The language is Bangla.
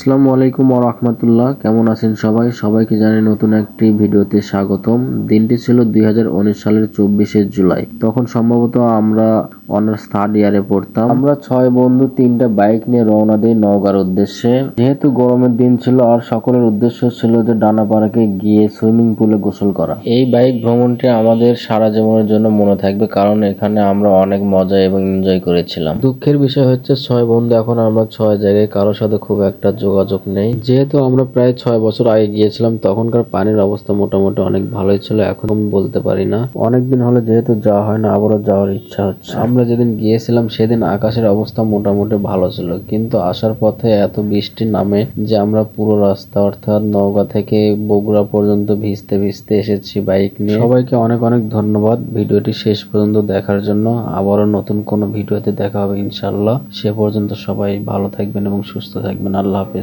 আসসালামু আলাইকুম ওয়া রাহমাতুল্লাহ। কেমন আছেন সবাই? সবাইকে জানাই নতুন একটি ভিডিওতে স্বাগতম। দিনটি ছিল 2019 সালের 24শে জুলাই। তখন সম্ভবত আমরা অনার্স থার্ড ইয়ারে পড়তাম। আমরা 6 বন্ধু 3টা বাইক নিয়ে রওনা দিই নওগাঁর উদ্দেশ্যে। যেহেতু গরমের দিন ছিল আর সকলের উদ্দেশ্য ছিল যে ডানা পার্কে গিয়ে সুইমিং পুলে গোসল করা। এই বাইক ভ্রমণটি আমাদের সারা জীবনের জন্য মনে থাকবে, কারণ এখানে আমরা অনেক মজা এবং এনজয় করেছিলাম। দুঃখের বিষয় হচ্ছে 6 বন্ধু এখন আমরা 6 জায়গায় কারোর সাথে খুব একটা যোগাযোগ নেই। যেহেতু আমরা প্রায় 6 বছর আগে গিয়েছিলাম, তখনকার পানির অবস্থা মোটামুটি অনেক ভালোই ছিল। এখন বলতে পারি না, অনেকদিন হলে যেহেতু যাওয়া হয় না, আবারও যাওয়ার ইচ্ছা হচ্ছে। আমরা যেদিন গিয়েছিলাম সেদিন আকাশের অবস্থা মোটামুটি ভালো ছিল, কিন্তু আসার পথে এত বৃষ্টি নামে যে আমরা পুরো রাস্তা অর্থাৎ নওগাঁ থেকে বগুড়া পর্যন্ত ভিজতে ভিজতে এসেছি বাইক নিয়ে। সবাইকে অনেক অনেক ধন্যবাদ ভিডিওটি শেষ পর্যন্ত দেখার জন্য। আবারও নতুন কোনো ভিডিওতে দেখা হবে ইনশাআল্লাহ। সে পর্যন্ত সবাই ভালো থাকবেন এবং সুস্থ থাকবেন। আল্লাহ হাফেজ।